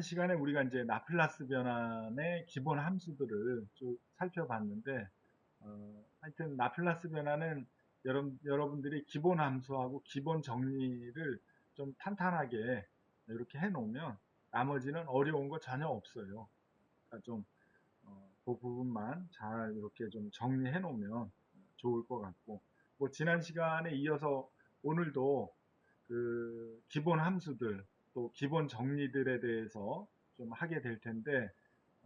시간에 우리가 이제 라플라스 변환의 기본 함수들을 쭉 살펴봤는데, 하여튼 라플라스 변환은 여러분들이 기본 함수하고 기본 정리를 좀 탄탄하게 이렇게 해놓으면 나머지는 어려운 거 전혀 없어요. 그러니까 좀, 그 부분만 잘 이렇게 좀 정리해 놓으면 좋을 것 같고, 뭐 지난 시간에 이어서 오늘도 그 기본 함수들 또 기본 정리들에 대해서 좀 하게 될 텐데,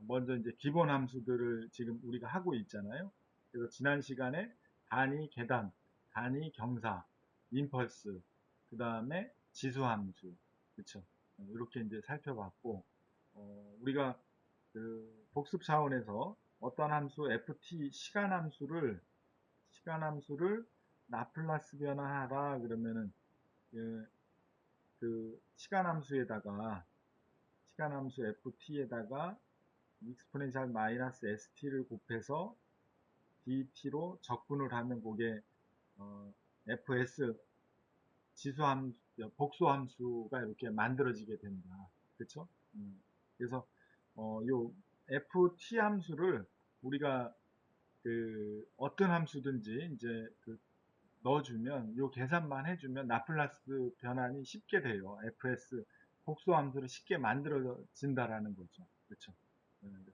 먼저 이제 기본 함수들을 지금 우리가 하고 있잖아요. 그래서 지난 시간에 단위 계단, 단위 경사, 임펄스, 그 다음에 지수 함수, 그쵸? 이렇게 이제 살펴봤고, 우리가 그 복습 차원에서 어떤 함수 시간 함수를 라플라스 변화하라 그러면은 그 시간 함수 ft에다가 익스포넨셜 마이너스 st를 곱해서 dt로 적분을 하면 그게 fs 지수함 복수함수가 이렇게 만들어지게 된다. 그렇죠? 그래서 요 ft 함수를 우리가 그 어떤 함수든지 이제 그 넣어주면 요 계산만 해주면 라플라스 변환이 쉽게 돼요. fs 복수함수를 쉽게 만들어진다라는 거죠. 그렇죠?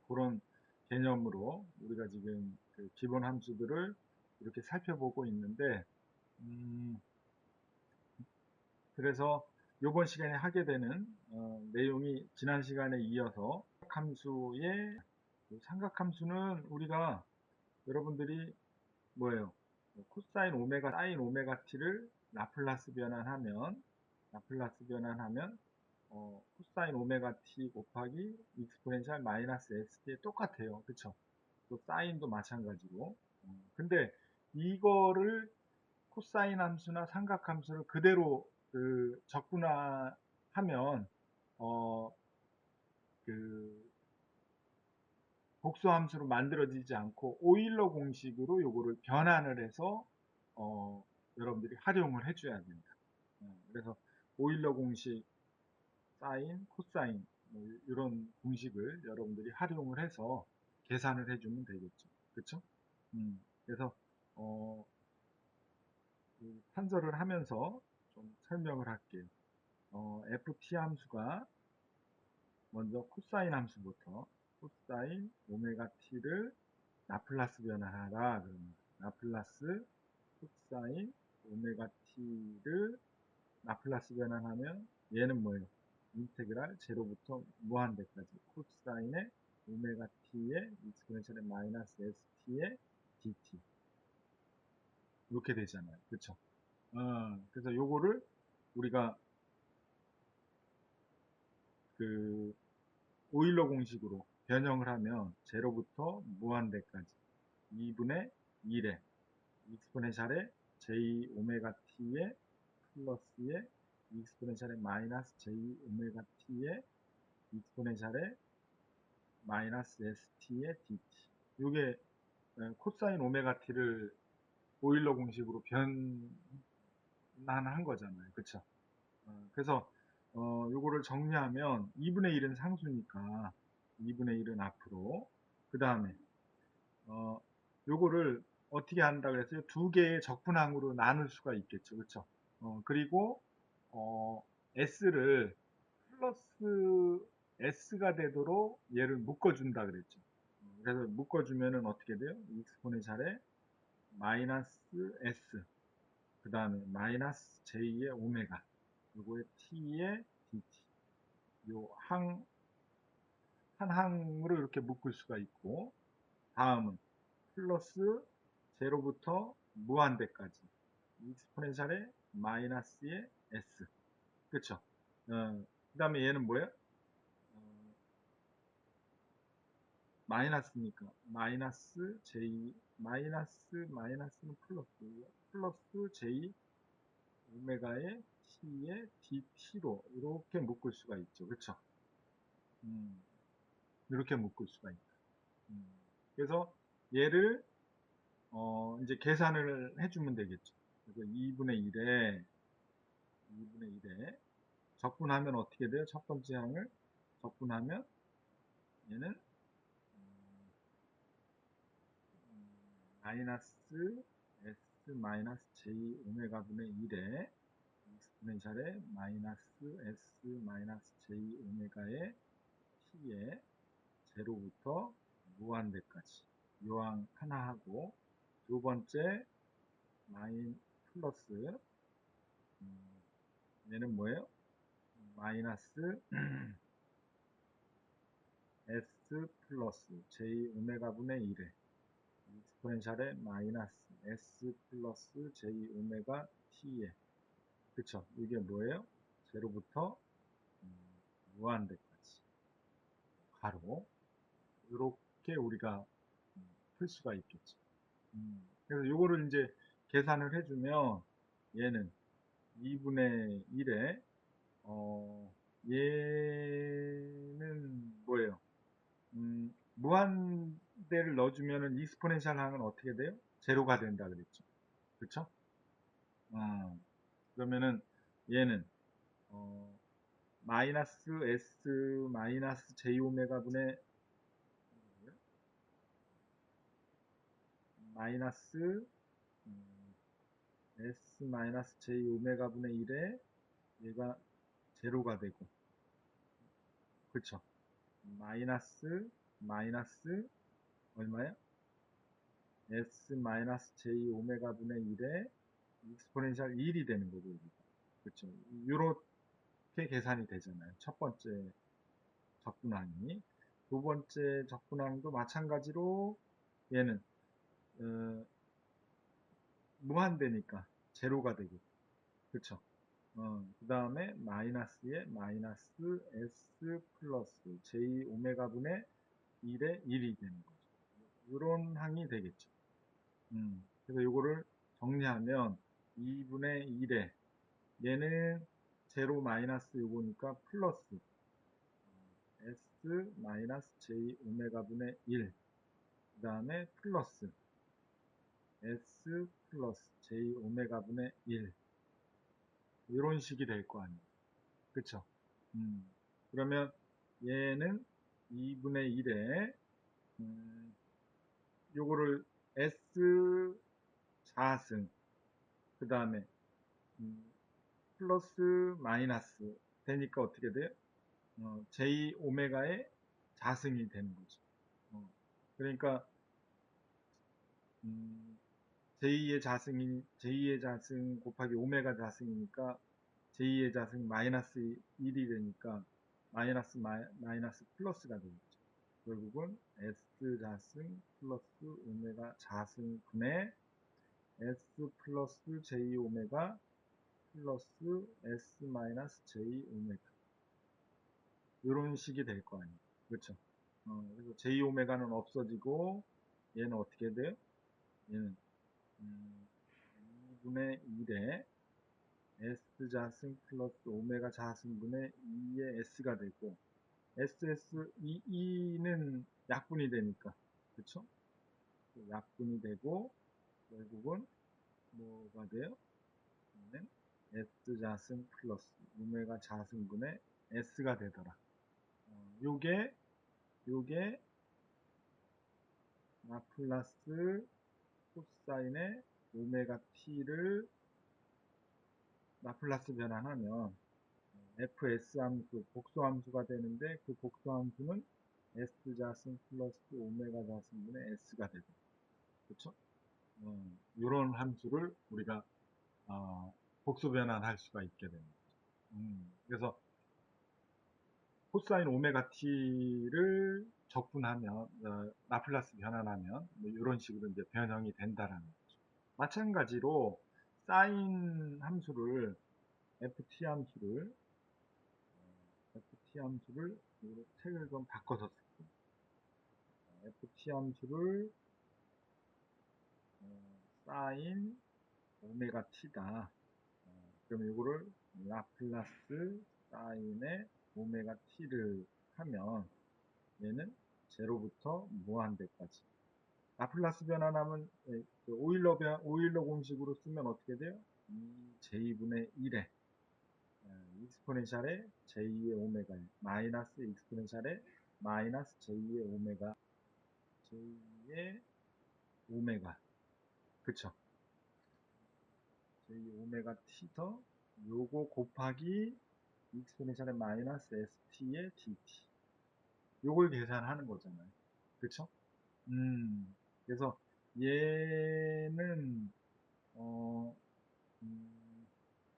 그런 개념으로 우리가 지금 그 기본 함수들을 이렇게 살펴보고 있는데, 음, 그래서 이번 시간에 하게 되는 내용이 지난 시간에 이어서 삼각함수는 우리가 여러분들이 뭐예요? 코사인 오메가 사인 오메가 t를 라플라스 변환하면 코사인 오메가 t 곱하기 익스포넨셜 마이너스 st에 똑같아요. 그쵸? 또 사인도 마찬가지고. 근데 이거를 코사인 함수나 삼각함수를 그대로 그 적분하면 어, 그 복수함수로 만들어지지 않고 오일러 공식으로 요거를 변환을 해서 여러분들이 활용을 해줘야 된다. 그래서 오일러 공식, 사인, 코사인 뭐 이런 공식을 여러분들이 활용을 해서 계산을 해주면 되겠죠. 그렇죠? 그래서 어, 그 판서를 하면서 좀 설명을 할게요. ft 함수가 먼저 코사인 함수부터 코사인 오메가 t를 라플라스 변환하라 그러면 라플라스 코사인 오메가 t를 라플라스 변환하면 얘는 뭐예요? 인테그랄 제로부터 무한대까지 코사인의 오메가 t의 익스포넨셜의 마이너스 st의 dt 이렇게 되잖아요. 그렇죠? 그래서 요거를 우리가 그 오일러 공식으로 변형을 하면 제로부터 무한대까지 2분의 1의 익스포넨셜의 j 오메가 t의 플러스의 익스포넨셜의 마이너스 j 오메가 t의 익스포넨셜의 마이너스 st의 dt. 이게 코사인 오메가 t를 오일러 공식으로 변환한 거잖아요. 그쵸? 그래서 요거를 정리하면 2분의 1은 상수니까 2분의 1은 앞으로 그 다음에 요거를 어떻게 한다 그랬어요? 두 개의 적분항으로 나눌 수가 있겠죠. 그쵸? 그리고 s를 플러스 s가 되도록 얘를 묶어준다 그랬죠. 그래서 묶어주면은 어떻게 돼요? 익스포넨셜에 마이너스 s 그 다음에 마이너스 j의 오메가 요거의 t의 dt 요 한 항으로 이렇게 묶을 수가 있고 다음은 플러스 제로부터 무한대까지 익스포넨셜의 마이너스의 s 그쵸? 그 다음에 얘는 뭐예요? 어, 마이너스니까 마이너스 j 마이너스는 플러스 j 오메가의 t의 dt로 이렇게 묶을 수가 있죠. 그쵸? 음, 이렇게 묶을 수가 있다. 그래서 얘를 이제 계산을 해주면 되겠죠. 그래서 2분의 1에 적분하면 어떻게 돼요? 첫 번째 항을 적분하면 얘는 마이너스 S 마이너스 J 오메가분의 1에 익스포넨셜에 마이너스 S 마이너스 J 오메가의 T에 제로부터 무한대까지 요항 하나 하고, 두 번째 플러스 얘는 뭐예요? 마이너스 S 플러스 J 오메가분의 1에 익스포넨셜에 마이너스 S 플러스 J 오메가 T에, 그쵸? 이게 뭐예요? 제로부터 무한대까지 가로, 이렇게 우리가 풀 수가 있겠죠. 그래서 요거를 이제 계산을 해주면 얘는 2분의 1에 얘는 뭐예요? 무한대를 넣어주면은 익스포넨셜 항은 어떻게 돼요? 제로가 된다 그랬죠. 그쵸? 그러면은 얘는 마이너스 S 마이너스 J 오메가 분의 마이너스 S 마이너스 J 오메가 분의 1에 얘가 제로가 되고, 그쵸? 마이너스 얼마야? S 마이너스 J 오메가 분의 1에 익스포넨셜 1이 되는 거고, 그쵸? 요렇게 계산이 되잖아요. 첫 번째 적분항이. 두 번째 적분항도 마찬가지로 얘는 무한대니까 제로가 되고, 그쵸? 그 다음에 마이너스에 마이너스 S 플러스 J 오메가 분의 1에 1이 되는 거죠. 이런 항이 되겠죠. 그래서 요거를 정리하면 2분의 1에 얘는 제로 마이너스 요거니까 플러스 S 마이너스 J 오메가 분의 1, 그 다음에 플러스 S 플러스 J 오메가 분의 1, 이런 식이 될 거 아니에요. 그쵸? 그러면 얘는 2분의 1에 요거를 S 자승, 그 다음에 플러스 마이너스 되니까 어떻게 돼요? J 오메가의 자승이 되는 거죠. 그러니까 J의 자승 곱하기 오메가 자승이니까 J의 자승 마이너스 1이 되니까 마이너스 플러스가 되겠죠. 결국은 S 자승 플러스 오메가 자승 분의 S 플러스 J 오메가 플러스 S 마이너스 J 오메가, 이런 식이 될 거 아니에요. 그렇죠? 그래서 J 오메가는 없어지고 얘는 어떻게 돼요? 얘는 2분의 1에 S 자승 플러스 오메가 자승분의 2의 S가 되고, SSE는 약분이 되니까, 그쵸? 약분이 되고, 결국은 뭐가 돼요? 얘는 S 자승 플러스 오메가 자승분의 S가 되더라. 요게 라플라스 코사인의 오메가 t를 라플라스 변환하면 fs 함수, 복수함수가 되는데, 그 복수함수는 s 자승 플러스 오메가 자승분의 s가 되고, 그쵸? 이런 함수를 우리가 복수 변환할 수가 있게 됩니다. 그래서 코사인 오메가 t를 적분하면, 라플라스 변환하면 뭐 이런 식으로 이제 변형이 된다라는 거죠. 마찬가지로 사인 함수를 ft 함수를 이거 책을 좀 바꿔서 쓸게요. ft 함수를 사인 오메가 t다. 그럼 이거를 라플라스 사인의 오메가 t를 하면 얘는 제로부터 무한대까지. 라플라스 변환하면 그 오일러 공식으로 쓰면 어떻게 돼요? 2j분의 1에 익스포넨셜의 j2의 오메가 마이너스 익스포넨셜의 마이너스 j2의 오메가 j2의 오메가 그쵸 j2 오메가 t더 요거 곱하기 익스포넨셜의 마이너스 st의 dt 요걸 계산하는 거잖아요 그쵸 그래서 얘는 어, 음,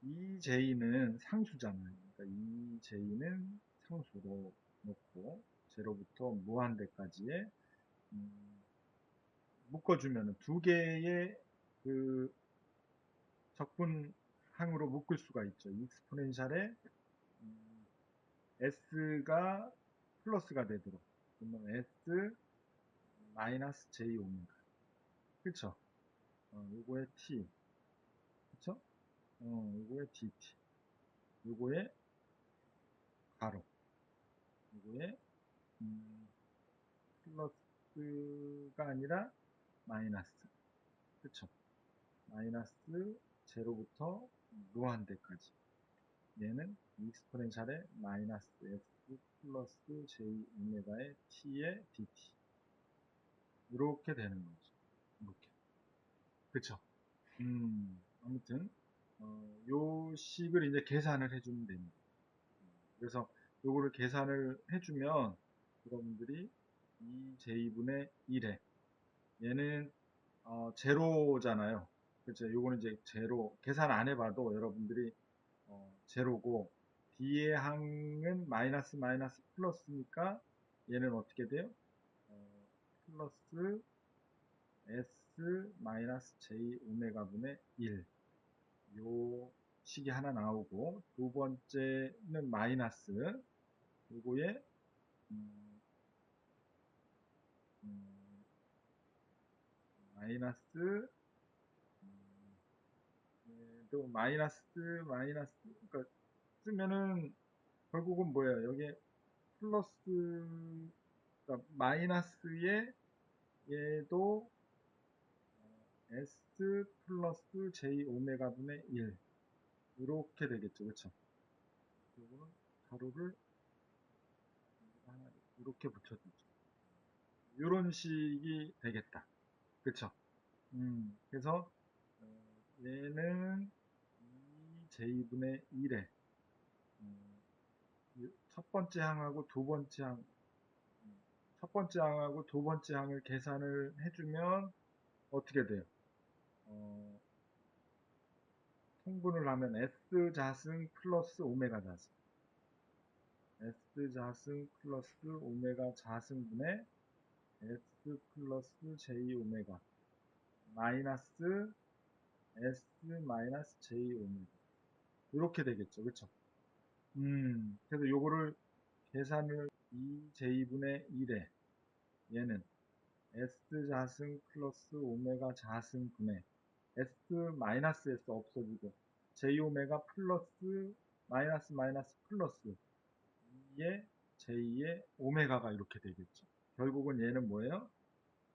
EJ는 상수잖아요. 그러니까 EJ는 상수로 놓고 제로부터 무한대까지의 음, 묶어주면 두 개의 그 적분항으로 묶을 수가 있죠. 익스포넨셜에 S가 플러스가 되도록 그러면 S 마이너스 J 오메가 그쵸? 요거의 T 그쵸? 요거의 DT 요거의 가로 요거의 음, 플러스가 아니라 마이너스 그쵸 마이너스 제로부터 무한대까지 얘는 익스포넨셜의 마이너스 s 플러스 j 오메가의 t의 dt 이렇게 되는 거죠 이렇게 그쵸 아무튼 요 식을 이제 계산을 해주면 됩니다 그래서 요거를 계산을 해주면 여러분들이 2j분의 1에 얘는 제로잖아요. 그렇죠. 요거는 이제 제로 계산 안 해봐도 여러분들이 제로고 뒤의 항은 마이너스 마이너스 플러스니까 얘는 어떻게 돼요? 플러스 s 마이너스 j 오메가분의 1 요 식이 하나 나오고 두 번째는 마이너스 요거에 음, 음, 마이너스 또 마이너스 마이너스 그러니까 쓰면은 결국은 뭐예요? 여기에 플러스 그러니까 마이너스에 얘도 s 플러스 j 오메가분의 1 이렇게 되겠죠, 그렇죠? 이거는 가로를 이렇게 붙여주죠. 이런 식이 되겠다, 그렇죠? 그래서 얘는 2j분의 1에 첫 번째 항하고 두 번째 항 첫 번째 항하고 두 번째 항을 계산을 해주면 어떻게 돼요? 어, 통분을 하면 S자승 플러스 오메가 자승 S자승 플러스 오메가 자승분의 S 플러스 J 오메가 마이너스 S 마이너스 J 오메가 이렇게 되겠죠 그쵸 그래서 요거를 계산을 2J분의 1에 얘는 S자승 플러스 오메가 자승분의 S 마이너스 S 없어지고 J 오메가 플러스 마이너스 마이너스 플러스 2의 J의 오메가가 이렇게 되겠죠. 결국은 얘는 뭐예요?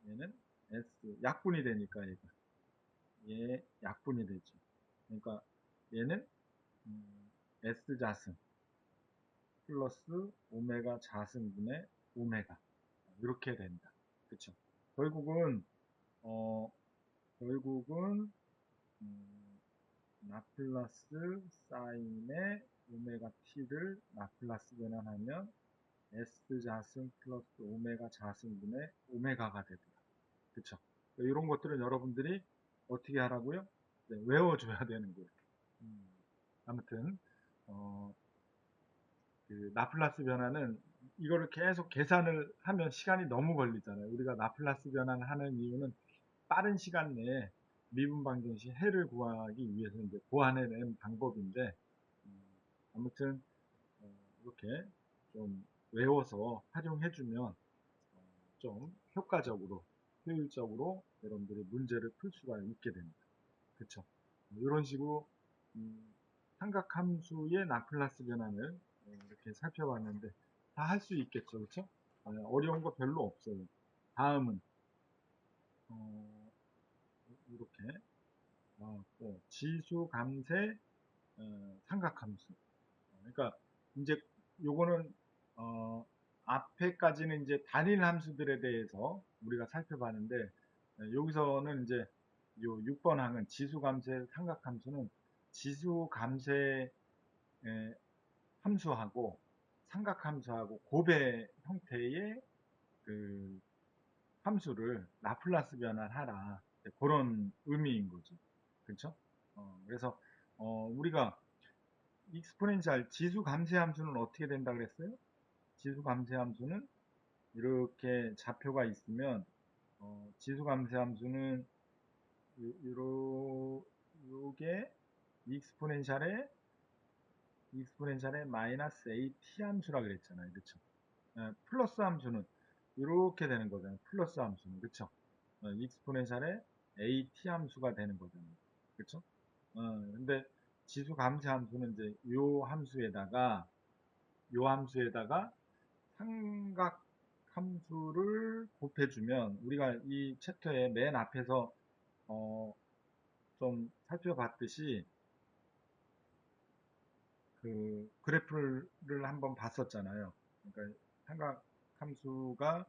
얘는 S 약분이 되니까 얘 약분이 되죠. 그러니까 얘는 S자승 플러스 오메가 자승분의 오메가 이렇게 된다. 그쵸? 결국은 어 결국은 음, 라플라스 사인의 오메가 t를 라플라스 변환하면 S자승 플러스 오메가 자승분의 오메가가 되더라. 그쵸? 이런 것들은 여러분들이 어떻게 하라고요? 네, 외워줘야 되는 거예요. 아무튼 어, 그 라플라스 변화는 이거를 계속 계산을 하면 시간이 너무 걸리잖아요. 우리가 라플라스 변환을 하는 이유는 빠른 시간 내에 미분 방정식 해를 구하기 위해서 이제 보완해낸 방법인데 아무튼 이렇게 좀 외워서 활용해주면 좀 효과적으로 효율적으로 여러분들이 문제를 풀 수가 있게 됩니다. 그쵸? 이런 식으로 삼각함수의 라플라스 변환을 이렇게 살펴봤는데 다 할 수 있겠죠, 그쵸? 어려운 거 별로 없어요. 다음은 이렇게 지수 감세 삼각함수 그러니까 이제 요거는 어, 앞에까지는 이제 단일 함수들에 대해서 우리가 살펴봤는데 여기서는 이제 요 6번 항은 지수감세 삼각함수는 지수감세 함수하고 삼각함수하고 곱의 형태의 그 함수를 라플라스 변환하라 그런 의미인 거죠. 그렇죠? 그래서 우리가 익스포넨셜 지수 감쇄 함수는 어떻게 된다 그랬어요? 지수 감쇄 함수는 이렇게 좌표가 있으면 지수 감쇄 함수는 요게 익스포넨셜의 마이너스 AT 함수라 그랬잖아요. 그렇죠? 플러스 함수는 이렇게 되는 거잖아요. 플러스 함수는 그렇죠? 익스포넨셜의 AT 함수가 되는 거잖아요. 그렇죠? 근데 지수 감쇄 함수는 이제 요 함수에다가 삼각 함수를 곱해주면 우리가 이 챕터의 맨 앞에서 어, 좀 살펴봤듯이 그 그래프를 한번 봤었잖아요. 그러니까 삼각 함수가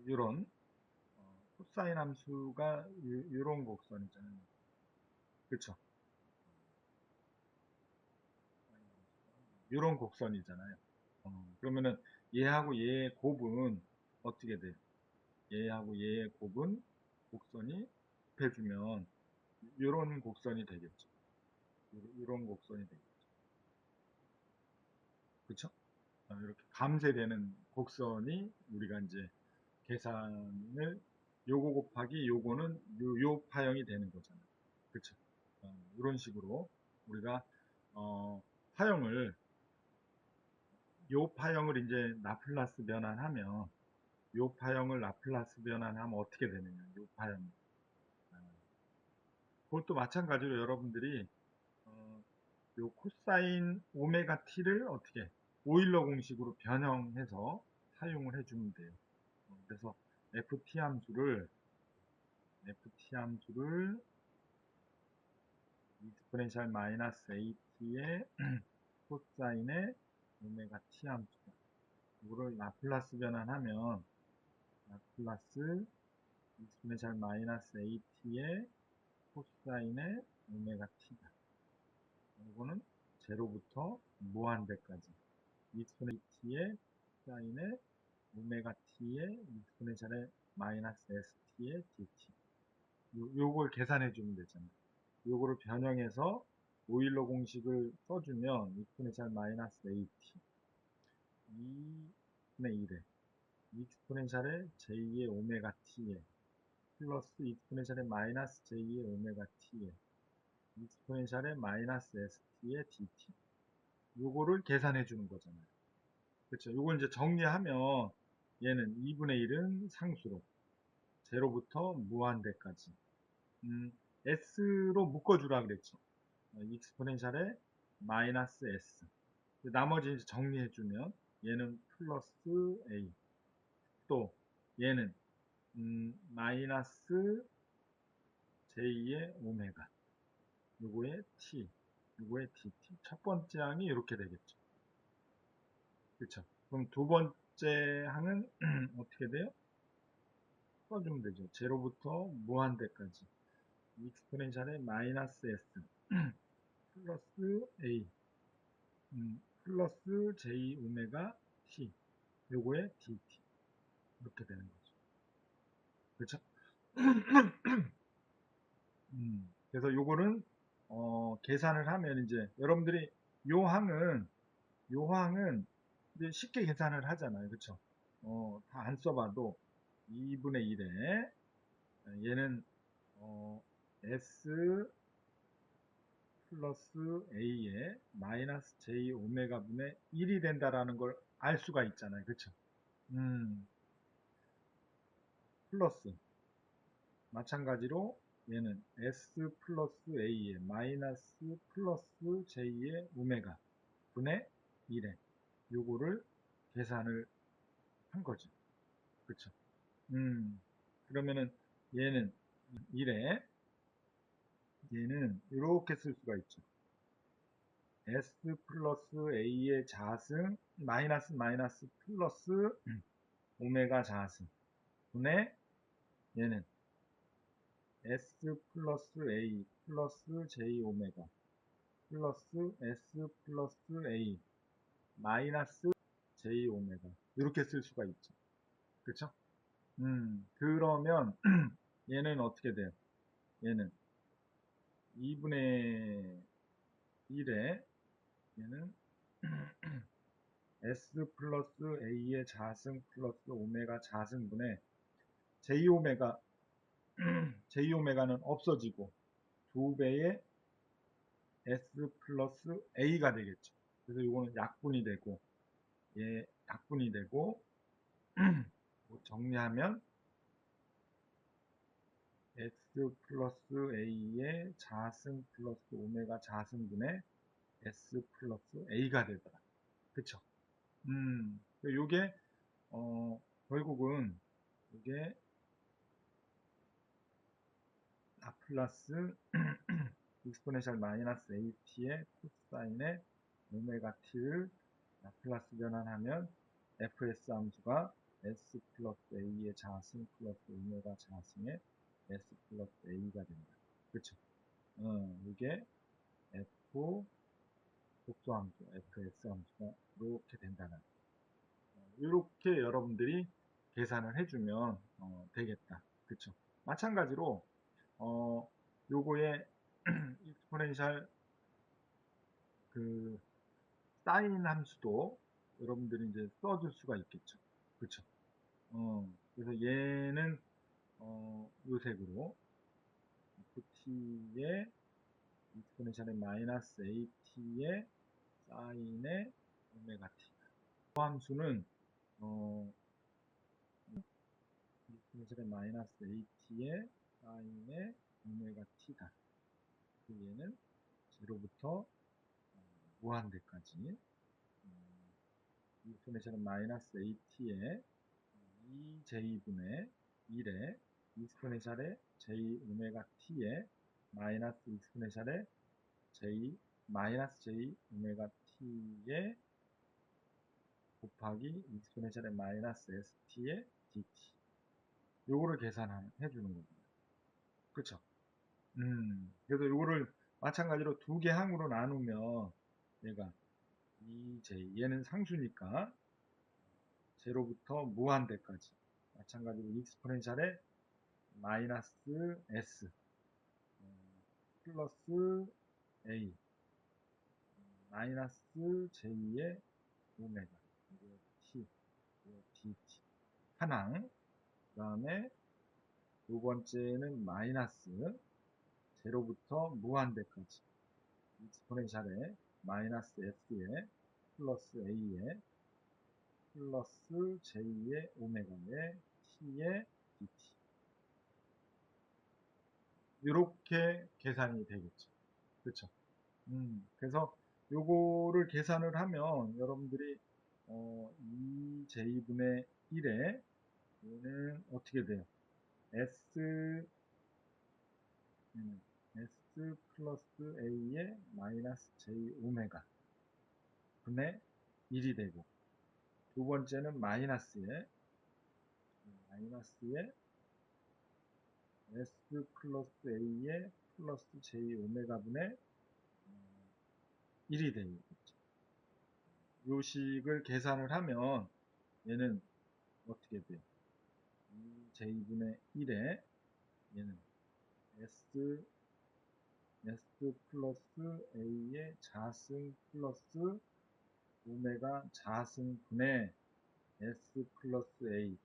이런 코사인 함수가 이런 곡선이잖아요. 그렇죠? 이런 곡선이잖아요. 그러면은 얘하고 얘의 곱은 어떻게 돼요? 얘하고 얘의 곱은 곡선이 곱해주면 이런 곡선이 되겠죠. 이런 곡선이 되겠죠. 그렇죠? 이렇게 감쇄되는 곡선이 우리가 이제 계산을 요거 곱하기 요거는 요 파형이 되는 거잖아요. 그렇죠? 이런 식으로 우리가 파형을 요 파형을 이제 라플라스 변환하면 요 파형을 라플라스 변환하면 어떻게 되느냐? 요 파형. 그것도 마찬가지로 여러분들이 어, 요 코사인 오메가 t를 어떻게 오일러 공식으로 변형해서 사용을 해주면 돼요. 그래서 ft 함수를 익스포넨셜 마이너스 at의 코사인의 오메가 t 함수다. 이거를 라플라스 변환하면 라플라스 익스포넨셜 마이너스 at의 코사인의 오메가 t다. 이거는 제로부터 무한대까지 익스포넨셜의 코사인의 오메가 t의 익스포넨셜의 마이너스 st의 dt 요걸 계산해 주면 되잖아요. 요거를 변형해서 오일러 공식을 써주면 익스포넨셜 마이너스 at 2분의 1에 익스포넨셜의 j 의 오메가 t에 플러스 익스포넨셜의 마이너스 j 의 오메가 t에 익스포넨셜의 마이너스 st의 dt 요거를 계산해 주는 거잖아요. 그렇죠. 요걸 이제 정리하면 얘는 2분의 1은 상수로 제로부터 무한대까지 s로 묶어주라 그랬죠. 익스포넨셜의 마이너스 s 나머지 이제 정리해주면 얘는 플러스 a 또 얘는 마이너스 j의 오메가 요거의 t 요거의 dt 첫 번째 항이 이렇게 되겠죠. 그렇죠. 그럼 두 번째 항은 어떻게 돼요? 써주면 되죠. 제로부터 무한대까지 익스포넨셜의 마이너스 s 플러스 a 플러스 j 오메가 t 요거의 dt 이렇게 되는 거죠. 그렇죠? 그래서 요거는 계산을 하면 이제 여러분들이 요 항은 이제 쉽게 계산을 하잖아요. 그렇죠? 다 안 써봐도 2분의 1에 얘는 s 플러스 a에 마이너스 j 오메가 분의 1이 된다라는 걸 알 수가 있잖아요. 그렇죠? 플러스 마찬가지로 얘는 s 플러스 a에 마이너스 플러스 j의 오메가 분의 1에 요거를 계산을 한 거죠. 그렇죠? 그러면은 얘는 1에 얘는 이렇게 쓸 수가 있죠. S 플러스 A의 자승 마이너스 마이너스 플러스 오메가 자승 분의 얘는 S 플러스 A 플러스 J 오메가 플러스 S 플러스 A 마이너스 J 오메가 이렇게 쓸 수가 있죠. 그쵸? 그러면 얘는 어떻게 돼요? 얘는 2분의 1에 얘는 S 플러스 A의 자승 플러스 오메가 자승분의 J 오메가 J 오메가는 없어지고 2배의 S 플러스 A가 되겠죠. 그래서 이거는 약분이 되고 얘 약분이 되고 정리하면 S 플러스 A의 자승 플러스 오메가 자승분의 S 플러스 A가 되더라. 그쵸? 요게, 결국은, 이게 라플라스 익스포넨셜 마이너스 AT의 코사인의 오메가 T를 라플라스 변환하면 fs 함수가 S 플러스 A의 자승 플러스 오메가 자승의 S 플러스 A가 된다. 그쵸? 이게 F 독소함수, fs 함수가 이렇게 된다는 이렇게 여러분들이 계산을 해주면 되겠다. 그쵸? 마찬가지로 요거의 익스포넨셜 그 사인 함수도 여러분들이 이제 써줄 수가 있겠죠. 그쵸? 그래서 얘는 요 색으로 ft의 익스포넨셜의 마이너스 at의 사인의 오메가 t. 그 함수는 익스포넨셜의 마이너스 at의 사인의 오메가 t다. 얘는 0부터 무한대까지 익스포넨셜은 마이너스 at의 2j분의 1에 익스포넨셜의 j 오메가 t의 마이너스 익스포넨셜의 j 마이너스 j 오메가 t의 곱하기 익스포넨셜의 마이너스 st의 dt 요거를 계산해 주는 겁니다. 그쵸? 그래서 요거를 마찬가지로 두 개 항으로 나누면 얘가 2j 얘는 상수니까 0부터 무한대까지 마찬가지로 익스포넨셜의 마이너스 s 플러스 a 마이너스 j의 오메가 t dt 하나 그 다음에 두 번째는 마이너스 0부터 무한대까지 익스포넨셜의 마이너스 s의 플러스 a의 플러스 j의 오메가의 t의 dt 이렇게 계산이 되겠죠. 그렇죠? 그래서 요거를 계산을 하면 여러분들이 2j분의 1에 얘는 어떻게 돼요? s s 플러스 a의 마이너스 j 오메가 분의 1이 되고 두 번째는 마이너스에 s 플러스 a의 플러스 j 오메가 분의 1이 되겠죠. 요 식을 계산을 하면 얘는 어떻게 돼요? 2j분의 1에 얘는 s 플러스 a의 자승 플러스 오메가 자승분의 s 플러스 a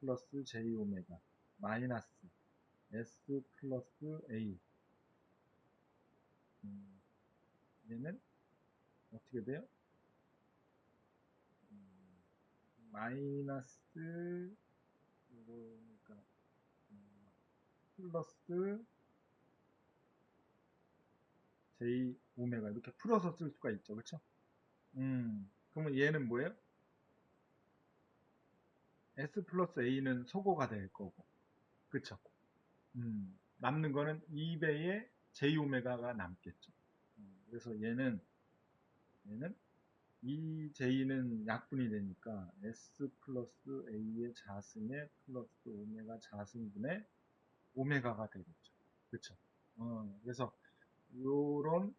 플러스 j 오메가 마이너스 s 플러스 a 얘는 어떻게 돼요? 마이너스 그러니까 플러스 j 오메가 이렇게 풀어서 쓸 수가 있죠. 그렇죠? 그러면 얘는 뭐예요? s 플러스 a는 소거가 될 거고. 그쵸? 남는 거는 2배의 j 오메가가 남겠죠. 그래서 얘는 얘는 EJ는 약분이 되니까 S 플러스 A의 자승에 플러스 오메가 자승분의 오메가가 되겠죠. 그쵸? 그래서 요런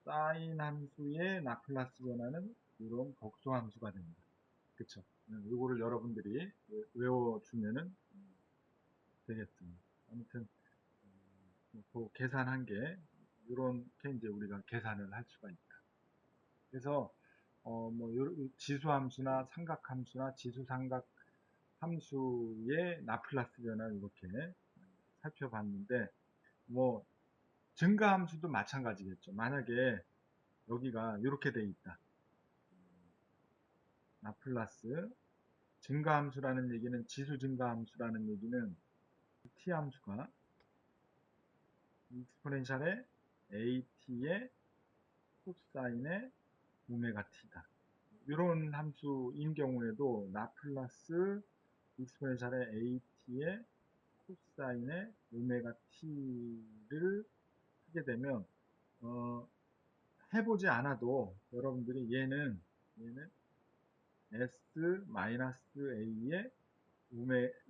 사인 함수의 라플라스 변화는 이런 복수 함수가 됩니다. 그쵸? 요거를 여러분들이 외워주면은 되겠습니다. 아무튼 그 계산한 게 이렇게 이제 우리가 계산을 할 수가 있다. 그래서 뭐 지수 함수나 삼각 함수나 지수 삼각 함수의 라플라스 변화를 이렇게 살펴봤는데 뭐 증가 함수도 마찬가지겠죠. 만약에 여기가 이렇게 돼 있다. 라플라스 증가 함수라는 얘기는 지수 증가 함수라는 얘기는 t 함수가 익스포넨셜의 at의 코사인의 오메가 t다. 이런 함수인 경우에도 라플라스 익스포넨셜의 at의 코사인의 오메가 t를 하게 되면 해보지 않아도 여러분들이 얘는 s 마이너스 a의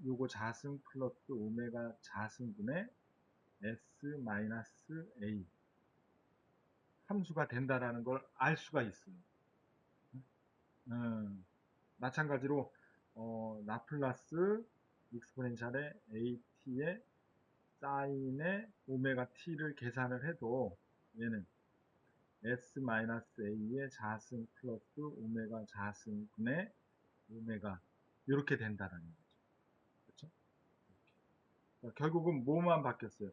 요거 자승 플러스 오메가 자승분의 s 마이너스 a 함수가 된다라는 걸 알 수가 있어요. 음, 마찬가지로 라플라스 익스포넨셜의 at의 사인의 오메가 t를 계산을 해도 얘는 s 마이너스 a의 자승 플러스 오메가 자승분의 오메가 이렇게 된다라는 거죠. 그렇죠? 결국은 뭐만 바뀌었어요?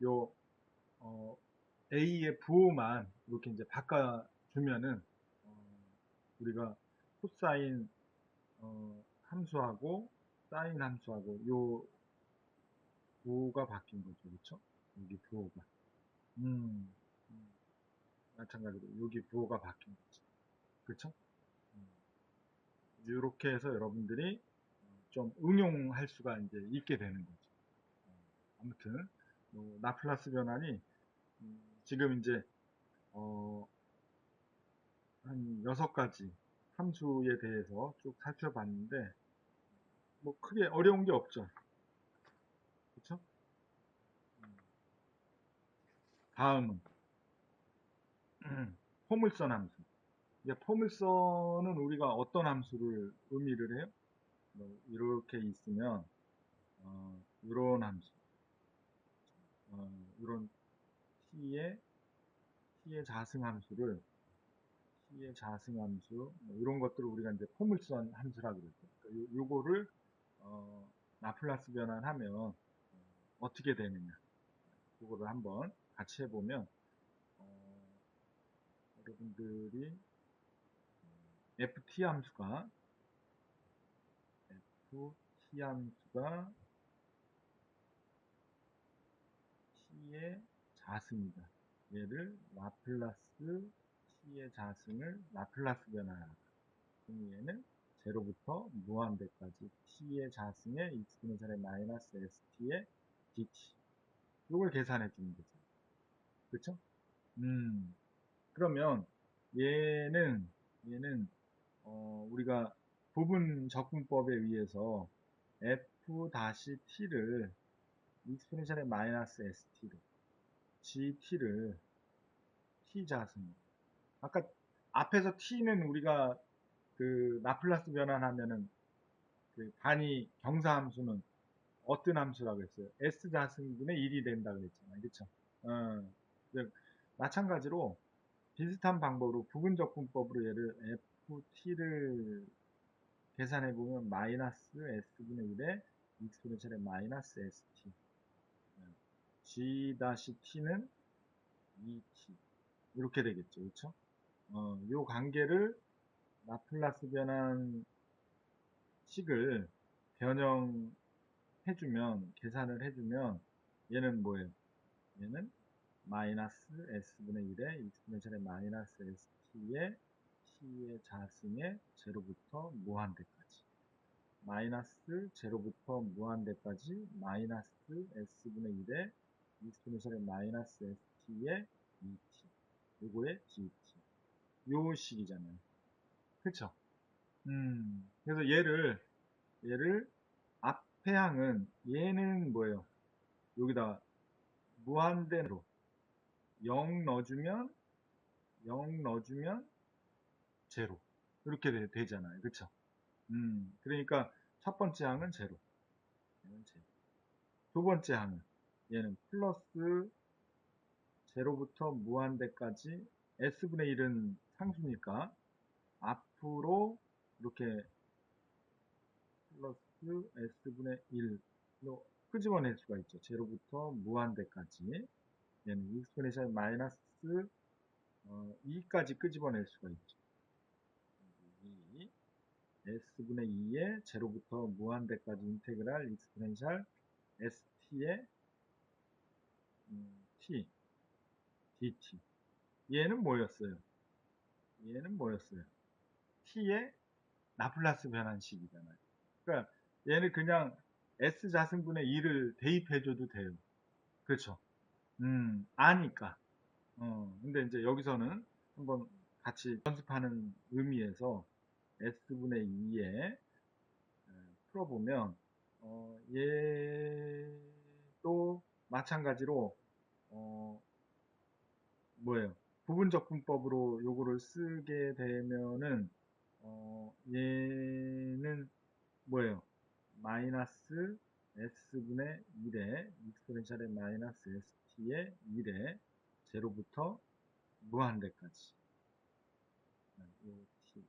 요 어, a의 부호만 이렇게 이제 바꿔주면은 우리가 코사인 함수하고 사인 함수하고 요 부호가 바뀐 거죠. 그렇죠? 여기 부호가. 음, 음, 마찬가지로 여기 부호가 바뀐 거죠. 그렇죠? 이렇게 해서 여러분들이 좀 응용할 수가 이제 있게 되는 거죠. 아무튼 라플라스 변환이 지금 이제 어, 한 6가지 함수에 대해서 쭉 살펴봤는데 뭐 크게 어려운 게 없죠. 그렇죠? 다음은 포물선 함수. 이제 포물선은 우리가 어떤 함수를 의미를 해요? 뭐 이렇게 있으면 이런 함수, 이런 t의 자승함수를 t의 자승함수 뭐 이런 것들을 우리가 이제 포물선 함수라고 그러죠. 그러니까 요거를 라플라스 변환하면 어떻게 되느냐? 그거를 한번 같이 해보면 여러분들이 ft 함수가 ft 함수가 t의 자승이다. 얘를 라플라스 t의 자승을 라플라스 변환하다. 그럼 얘는 제로부터 무한대까지 t의 자승의 익스포넨셜의 마이너스 st의 dt. 이걸 계산해 주면 되죠. 그렇죠? 그러면 얘는 우리가 부분 적분법에 의해서 f-t를 익스포넨셜의 마이너스 st로 gt를 t자승 아까 앞에서 t는 우리가 그 라플라스 변환하면은 그 단위 경사함수는 어떤 함수라고 했어요? s자승분의 1이 된다고 했잖아요. 그쵸? 어, 즉, 마찬가지로 비슷한 방법으로 부분적분법으로 얘를 ft를 계산해보면 마이너스 s분의 1에 익스포넨셜의 마이너스 st g-t는 2t 이렇게 되겠죠. 그쵸? 요 관계를 라플라스 변환식을 변형해주면 계산을 해주면 얘는 뭐예요? 얘는 마이너스 s분의 1에 익스포넨셜의 마이너스 st의 t의 자승의 제로부터 무한대까지 마이너스 제로부터 무한대까지 마이너스 s분의 1에 익스포넨셜의 마이너스 st의 2t 요거의 gt 요 식이잖아요. 그쵸? 그래서 얘를 앞에 항은 얘는 뭐예요? 여기다 무한대로 0 넣어주면 0 넣어주면 제로 이렇게 되잖아요. 그쵸? 그러니까 첫 번째 항은 제로, 얘는 제로. 두 번째 항은 얘는 플러스 제로부터 무한대까지 s분의 1은 상수니까 앞으로 이렇게 플러스 s분의 1로 끄집어낼 수가 있죠. 제로부터 무한대까지 얘는 익스포네셜 마이너스 2까지 끄집어낼 수가 있죠. 2 s분의 2의 제로부터 무한대까지 인테그랄 익스포넨셜 st의 t dt. 얘는 뭐였어요? 얘는 뭐였어요? t의 라플라스 변환식이잖아요. 그러니까 얘는 그냥 s자승분의 2를 대입해줘도 돼요. 그렇죠? 아니까. 근데 이제 여기서는 한번 같이 연습하는 의미에서 s분의 2에 풀어보면 얘도 마찬가지로 어, 뭐예요? 부분적 분법으로 요거를 쓰게 되면은 얘는 뭐예요? 마이너스 s분의 1에 익스포넨셜의 마이너스 st의 1에 제로부터 무한대까지 요 t,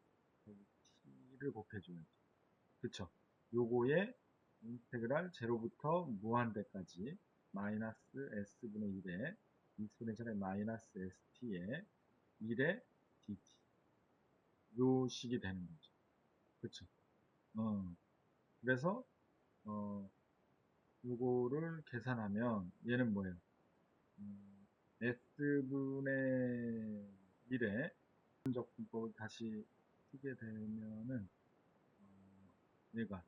여기 t를 곱해줘야죠. 그쵸? 요거의 인테그랄 제로부터 무한대까지 마이너스 s분의 1에 익스포넨셜의 마이너스 st의 1의 dt 요 식이 되는 거죠. 그쵸? 어, 그래서 요거를 계산하면 얘는 뭐예요? s분의 1의 분적분법을 다시 쓰게 되면은 얘가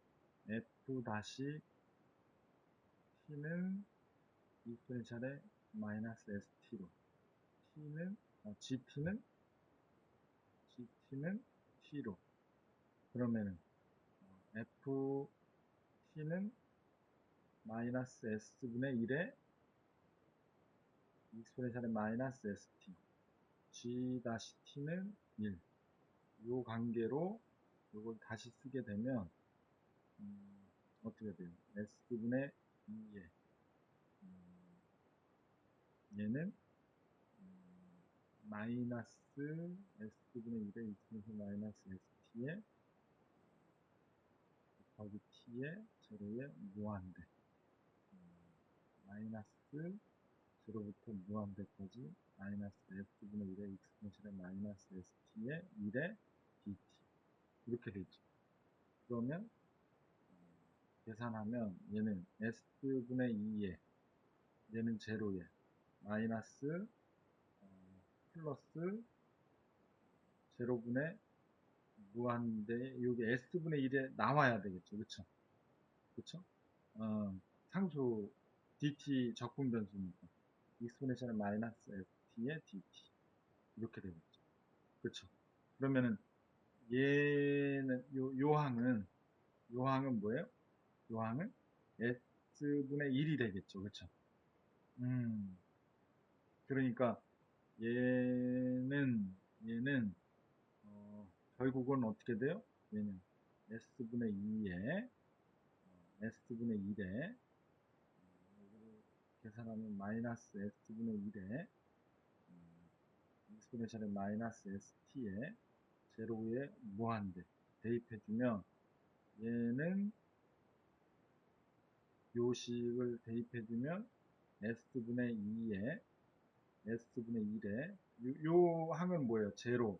f 다시 t는 익스포넨셜의 마이너스 st로 t는 gt는 t로 그러면은 ft는 마이너스 s분의 1에 익스포넨셜의 마이너스 st g-t는 1 요 관계로 요걸 다시 쓰게 되면 어떻게 돼요? s분의 2에 얘는 마이너스 s분의 1에 익스포넨셜 마이너스 st에 곱하기 t의 제로에 무한대 마이너스 제로부터 무한대까지 마이너스 s분의 1에 익스포넨셜의 마이너스 st의 1에 dt 이렇게 되죠. 그러면 계산하면 얘는 s분의 2에 얘는 제로에 마이너스 플러스 제로분의 무한대 여기 s분의 1에 나와야 되겠죠. 그쵸? 그쵸? 상수 dt 적분 변수니까 익스포넨셜의 마이너스 st의 dt 이렇게 되겠죠. 그쵸? 그러면은 얘는 요 항은 뭐예요? 요 항은 s분의 1이 되겠죠. 그쵸? 음, 그러니까 얘는 결국은 어떻게 돼요? 얘는 s분의 2에 s분의 1에 계산하면 마이너스 s분의 1에 익스포넨셜의 마이너스 st에 제로에 무한대 대입해주면 얘는 요식을 대입해주면 s분의 2에 s분의 1에 요 항은 뭐예요? 제로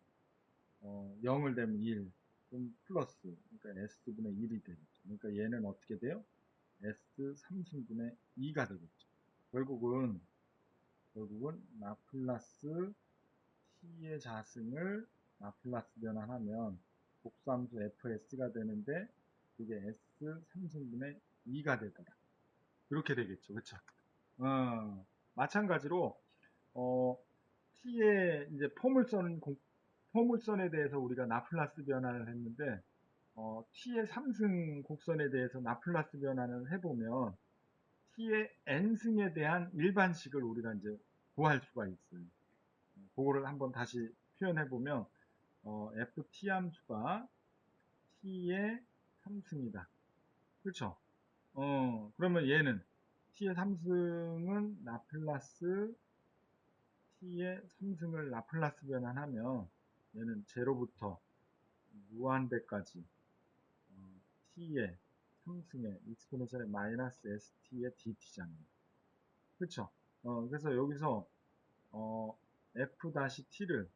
0을 대면 1 그럼 플러스 그러니까 s분의 1이 되겠죠. 그러니까 얘는 어떻게 돼요? s 3승분의 2가 되겠죠. 결국은 라플라스 t의 자승을 라플라스 변환하면 복수함수 fs가 되는데 그게 s 3승분의 2가 되더라. 이렇게 되겠죠. 그쵸? 마찬가지로 어, t의 이제 포물선에 대해서 우리가 라플라스 변화를 했는데 t의 3승 곡선에 대해서 라플라스 변화를 해보면 t의 n승에 대한 일반식을 우리가 이제 구할 수가 있어요. 그거를 한번 다시 표현해보면 ft 함수가 t의 3승이다. 그렇죠? 그러면 얘는 t의 3승은 라플라스 t의 3승을 라플라스 변환하면 얘는 제로부터 무한대까지 t의 3승의 익스포넨셜의 마이너스 st의 dt잖아요. 그렇죠? 그래서 여기서 f-t를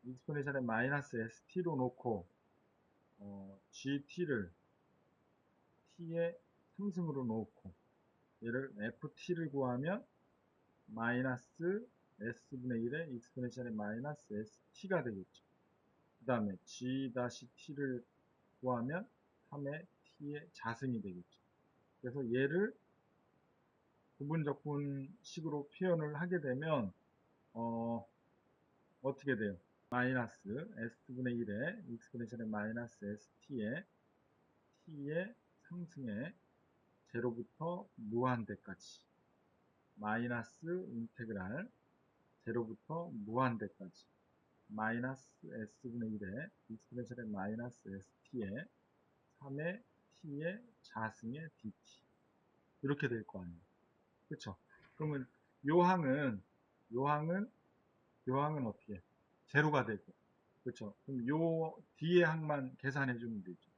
익스포넨셜의 마이너스 st로 놓고 gt를 t의 3승으로 놓고 얘를 ft를 구하면 마이너스 s분의 1의 익스포넨셜의 마이너스 st가 되겠죠. 그 다음에 g-t를 구하면 3의 t의 자승이 되겠죠. 그래서 얘를 부분적분식으로 표현을 하게 되면 어떻게 돼요? 마이너스 s분의 1의 익스포넨셜의 마이너스 st의 t의 상승에 제로부터 무한대까지 마이너스 인테그랄 제로부터 무한대까지 마이너스 s분의 1의 익스포넨셜의 마이너스 st의 3의 t의 자승의 dt 이렇게 될 거 아니에요. 그렇죠? 그러면 요항은 어떻게 해? 제로가 되고 그렇죠? 그럼 요 뒤에 항만 계산해 주면 되죠.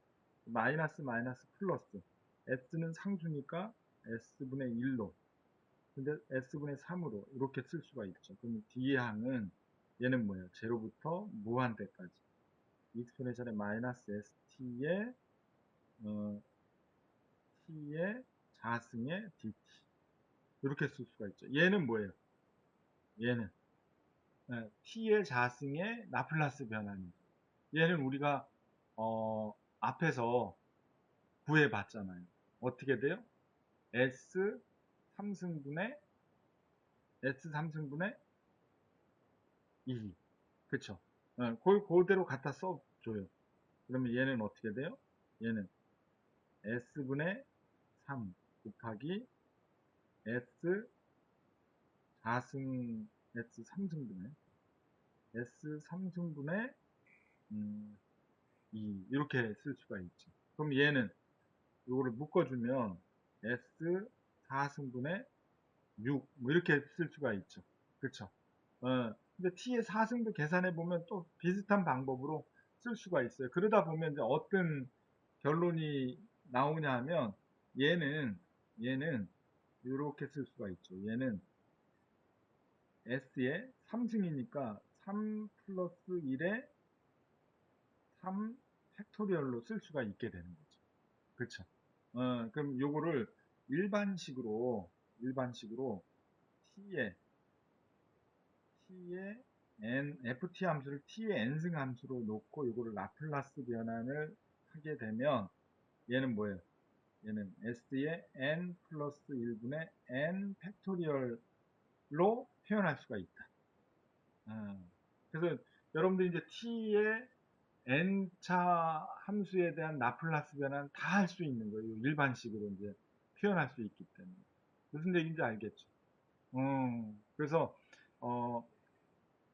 마이너스 마이너스 플러스 s는 상수니까 s분의 1로 근데 s분의 3으로 이렇게 쓸 수가 있죠. 그럼 뒤에 항은 얘는 뭐예요? 제로부터 무한대까지 익스포넨셜의 마이너스 st의 t의 자승의 dt 이렇게 쓸 수가 있죠. 얘는 뭐예요? 얘는 t의 자승의 라플라스 변환이죠. 얘는 우리가 앞에서 구해봤잖아요. 어떻게 돼요? s 3승분의 s 3승분의 2 그쵸? 그대로 갖다 써줘요. 그러면 얘는 어떻게 돼요? 얘는 s분의 3 곱하기 s 4승 s 3승분의 s 3승분의 2 이렇게 쓸 수가 있죠. 그럼 얘는 이거를 묶어주면 s 4승분의 6 뭐 이렇게 쓸 수가 있죠. 그쵸? 근데 t의 4승도 계산해 보면 또 비슷한 방법으로 쓸 수가 있어요. 그러다 보면 이제 어떤 결론이 나오냐 하면 얘는 이렇게 쓸 수가 있죠. 얘는 s의 3승이니까 3 플러스 1의 3 팩토리얼로 쓸 수가 있게 되는 거죠. 그쵸? 그럼 요거를 일반식으로 t의 ft 함수를 t의 n승 함수로 놓고 요거를 라플라스 변환을 하게 되면 얘는 뭐예요? 얘는 s의 n 플러스 1분의 n 팩토리얼로 표현할 수가 있다. 그래서 여러분들이 이제 t의 n차 함수에 대한 라플라스 변환 다 할 수 있는 거예요. 일반식으로 이제 표현할 수 있기 때문에. 무슨 얘기인지 알겠죠? 그래서,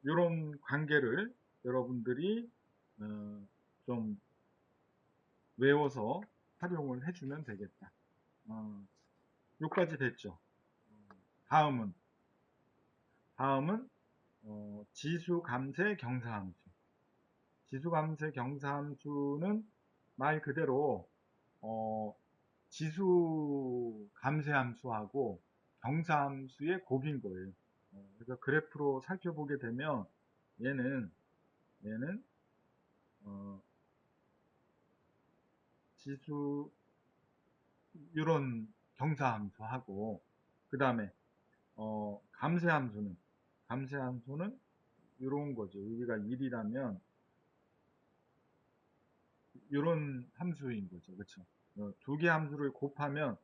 이런 관계를 여러분들이, 좀 외워서 활용을 해주면 되겠다. 여기까지 됐죠? 다음은, 지수 감쇄 경사함수. 지수 감쇄 경사함수는 말 그대로, 어, 지수 감쇄함수하고 경사함수의 곱인 거예요. 그래서 그래프로 살펴보게 되면 얘는 어, 지수 이런 경사함수하고 그 다음에 감쇄함수는 이런 거죠. 여기가 1이라면 이런 함수인 거죠. 그렇죠? 두 개 함수를 곱하면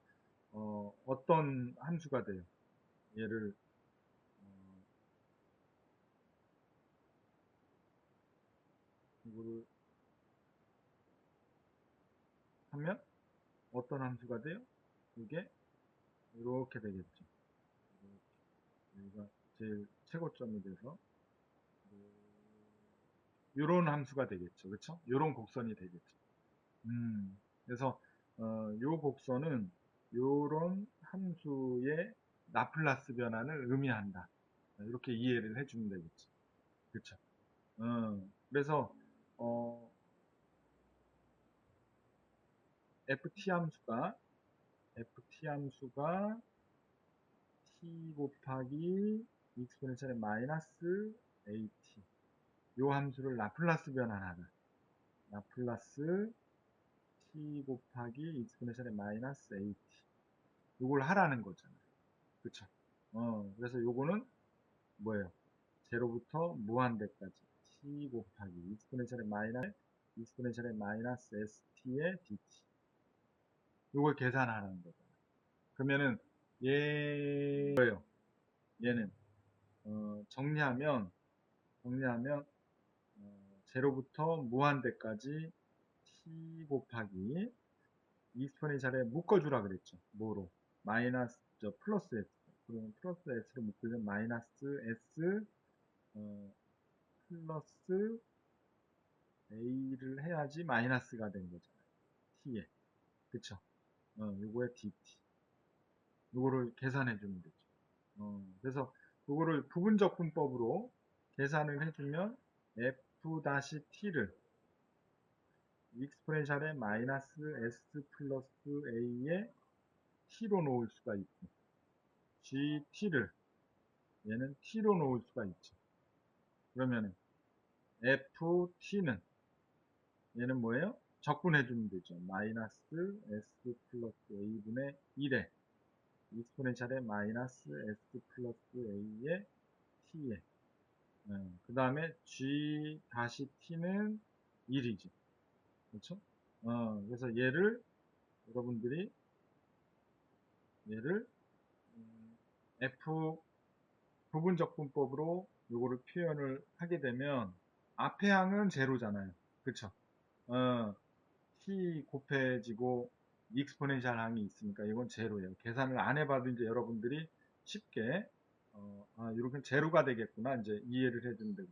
어떤 함수가 돼요? 얘를 이거를 하면 어떤 함수가 돼요? 이게 이렇게 되겠죠. 여기가 제일 최고점이 돼서 이런 함수가 되겠죠. 그렇죠? 이런 곡선이 되겠죠. 그래서 요 곡선은 요런 함수의 라플라스 변환을 의미한다. 이렇게 이해를 해주면 되겠죠. 그렇죠? 그래서 어, ft 함수가 t 곱하기 익스포넨셜의 마이너스 at 요 함수를 라플라스 변환하다. 라플라스 t 곱하기 익스포넨셜의 마이너스 at 요걸 하라는 거잖아요. 그쵸? 그래서 요거는 뭐예요? 제로부터 무한대까지 t 곱하기 익스포넨셜의 마이너스 st의 dt 요걸 계산하라는 거잖아요. 그러면은 뭐예요? 얘는 정리하면 제로부터 무한대까지 t 곱하기 익스포넨셜에 묶어주라 그랬죠. 뭐로? 마이너스 플러스 s. 그러면 플러스 s를 묶으면 마이너스 s 플러스 a를 해야지 마이너스가 된 거잖아요. t에. 그쵸? 요거의 dt. 요거를 계산해 주면 되죠. 그래서 요거를 부분적 분법으로 계산을 해주면 f-t를 익스포넨셜의 마이너스 s 플러스 a에 t로 놓을 수가 있고 gt를 얘는 t로 놓을 수가 있죠. 그러면 ft는 얘는 뭐예요? 적분해주면 되죠. 마이너스 s 플러스 a분의 1에 익스포넨셜의 마이너스 s 플러스 a의 t에 그 다음에 g 다시 t는 1이죠. 그렇죠? 그래서 여러분들이 얘를 f 부분적분법으로 요거를 표현을 하게 되면 앞의 항은 제로잖아요. 그쵸? 어, t 곱해지고 익스포넨셜 항이 있으니까 이건 제로예요. 계산을 안 해봐도 이제 여러분들이 쉽게 이렇게 제로가 되겠구나 이제 이해를 해주면 되고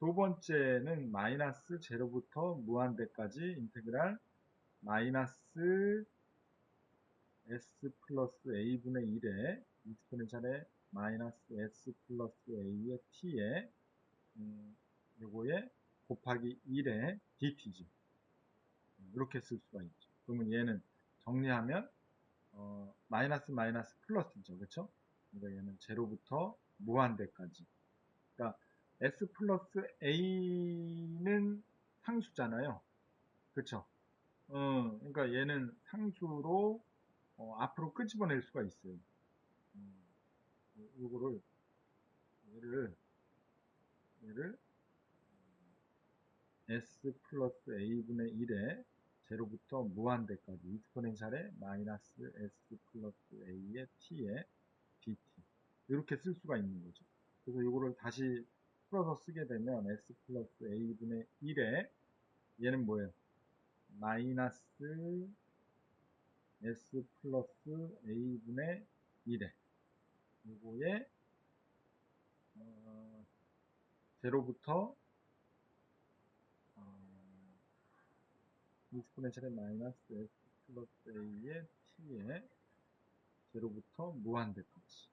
두 번째는 마이너스 제로부터 무한대까지 인테그랄 마이너스 s 플러스 a분의 1에 익스포넨셜의 마이너스 s 플러스 a의 t에 요거에 곱하기 1의 dt죠. 이렇게 쓸 수가 있죠. 그러면 얘는 정리하면 마이너스 마이너스 플러스죠. 그렇죠? 그러니까 얘는 제로부터 무한대까지. 그러니까 s 플러스 a는 상수잖아요. 그렇죠? 그러니까 얘는 상수로 앞으로 끄집어낼 수가 있어요. 요거를 얘를 s 플러스 a분의 1에 제로부터 무한대까지 익스포넨셜의 마이너스 s 플러스 a의 t의 dt 이렇게 쓸 수가 있는 거죠. 그래서 이거를 다시 풀어서 쓰게 되면 s 플러스 a분의 1에 얘는 뭐예요? 마이너스 s 플러스 a분의 1에 요거에 제로부터 익스포넨셜의 마이너스 s 플러스 a의 t에 제로부터 무한대까지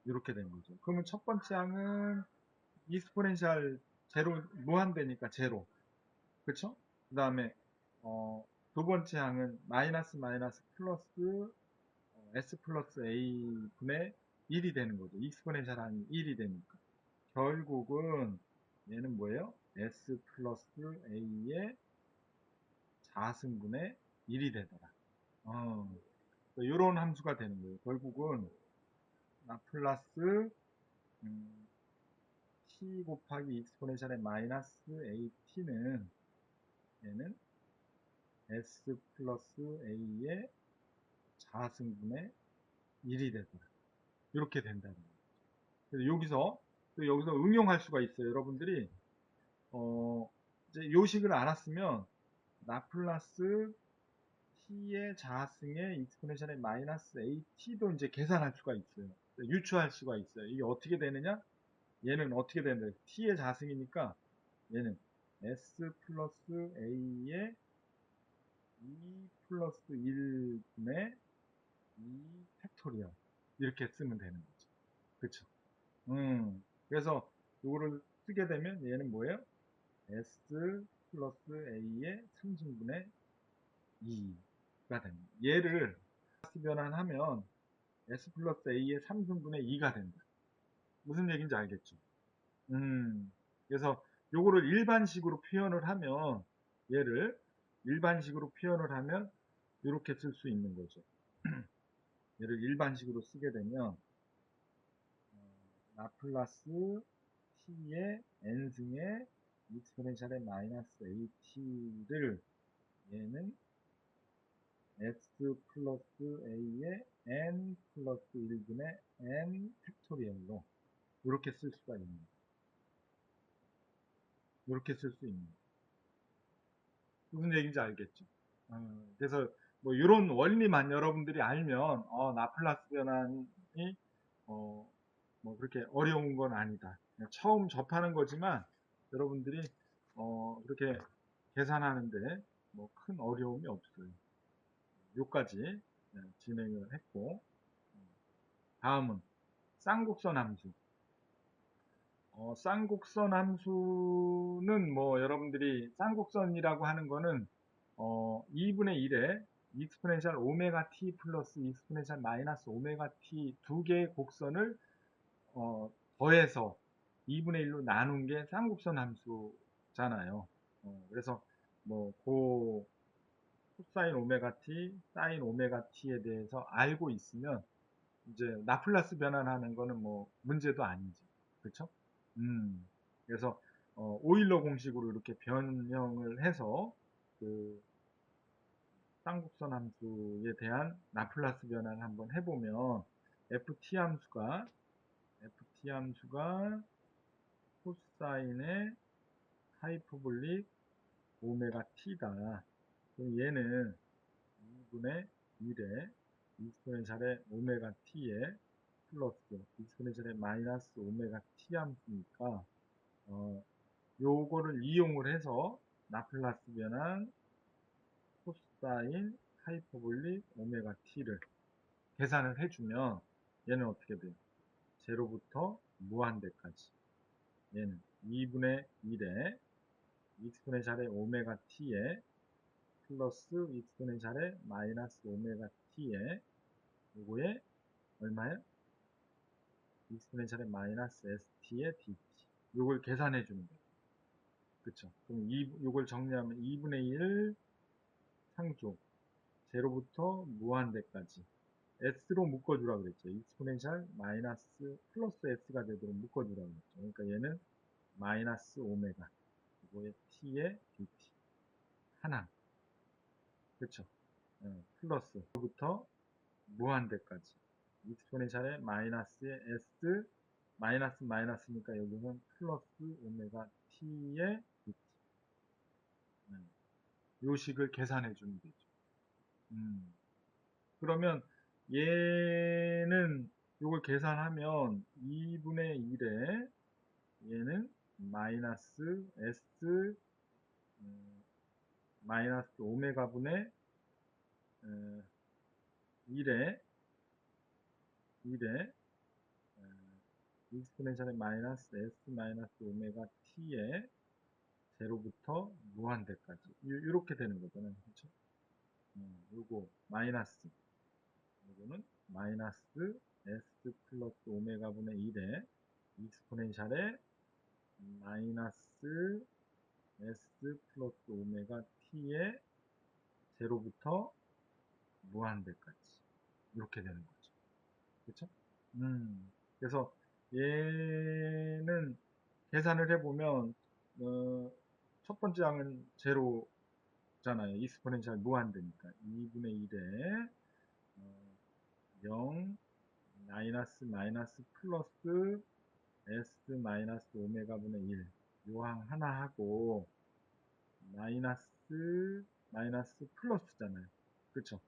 이렇게 된 거죠. 그러면 첫 번째 항은 익스포넨셜 제로 무한대니까 제로 그쵸? 그 다음에 두 번째 항은 마이너스 마이너스 플러스 s 플러스 a 분의 1이 되는 거죠. 익스포넨셜 항이 1이 되니까 결국은 얘는 뭐예요? s 플러스 a의 자승분의 1이 되더라. 이런 함수가 되는 거예요. 결국은 라플라스 t 곱하기 익스포넨셜의 마이너스 at는 얘는 s 플러스 a의 자승분의 1이 되더라. 이렇게 된다는 거예요. 그래서 여기서 응용할 수가 있어요. 여러분들이 이제 요식을 알았으면 라플라스 t의 자승의 익스포넨셜의 마이너스 at도 이제 계산할 수가 있어요. 유추할 수가 있어요. 이게 어떻게 되느냐? 얘는 어떻게 되느냐? t의 자승이니까 얘는 s 플러스 a의 2 플러스 1분의 2 팩토리얼 이렇게 쓰면 되는 거죠. 그쵸? 그래서 이거를 쓰게 되면 얘는 뭐예요? s 플러스 a의 3승분의 2가 됩니다. 얘를 플러스 변환하면 s 플러스 a의 3승분의 2가 된다. 무슨 얘기인지 알겠죠? 그래서 요거를 일반식으로 표현을 하면 얘를 일반식으로 표현을 하면 이렇게 쓸 수 있는 거죠. 얘를 일반식으로 쓰게 되면 라플라스 t의 n승의 익스포넨셜의 마이너스 at를 얘는 s 플러스 a의 n 플러스 1분의 n 팩토리얼로 이렇게 쓸 수가 있는 거예요. 이렇게 쓸 수 있는 거예요. 무슨 얘기인지 알겠죠? 그래서 뭐 이런 원리만 여러분들이 알면 라플라스 변환이 어, 뭐 그렇게 어려운 건 아니다. 그냥 처음 접하는 거지만 여러분들이 그렇게 계산하는데 뭐 큰 어려움이 없어요. 요까지 진행을 했고 다음은 쌍곡선 함수. 쌍곡선 함수는 뭐 여러분들이 쌍곡선이라고 하는 거는 2분의 1에 익스포넨셜 오메가 t 플러스 익스포넨셜 마이너스 오메가 t 두 개의 곡선을 더해서 2분의 1로 나눈 게 쌍곡선 함수잖아요. 그래서 뭐 코사인 오메가 t, 사인 오메가 t에 대해서 알고 있으면 이제 라플라스 변환하는 거는 뭐 문제도 아니지. 그렇죠? 그래서 오일러 공식으로 이렇게 변형을 해서 그 쌍곡선 함수에 대한 라플라스 변환을 한번 해보면 ft 함수가 코사인의 하이퍼볼릭 오메가 t다. 그럼 얘는 2분의 1의 익스포넨셜의 오메가 t에 플러스 익스포넨셜의 마이너스 오메가 t 함수니까 요거를 이용을 해서 라플라스 변환 코사인 하이퍼볼릭 오메가 t를 계산을 해주면 얘는 어떻게 돼요? 제로부터 무한대까지 얘는 2분의 1의 익스포넨셜의 오메가 t에 플러스 익스포넨셜의 마이너스 오메가 t에 요거에 얼마예요? 익스포넨셜의 마이너스 st의 dt 요걸 계산해 주는 거예요. 그쵸? 그럼 요걸 정리하면 2분의 1 상수 제로부터 무한대까지 s로 묶어주라 그랬죠. 익스포넨셜 마이너스 플러스 s가 되도록 묶어주라 그랬죠. 그러니까 얘는 마이너스 오메가 이거의 t의 dt 하나 그쵸? 플러스부터 무한대까지 익스포넨셜의 마이너스의 s 마이너스 마이너스니까 여기는 플러스 오메가 t의 dt 요 식을 계산해 주면 되죠. 그러면 얘는 요걸 계산하면 2분의 1에 얘는 마이너스 s 마이너스 오메가 분의 1에 익스포넨셜의 마이너스 s 마이너스 오메가 t에 제로부터 무한대까지 이렇게 되는 거잖아요. 그렇죠? 요거 마이너스 요거는 마이너스 s 플러스 오메가 분의 1에 익스포넨셜의 마이너스 s 플러스 오메가 t의 제로부터 무한대까지 이렇게 되는 거죠. 그렇죠? 그래서 얘는 계산을 해보면 첫 번째 항은 제로잖아요. 익스포넨셜 무한대니까 2분의 1에 0 마이너스 마이너스 플러스 s 마이너스 오메가 분의 1 요항 하나 하고 마이너스, 마이너스 플러스잖아요. 그쵸?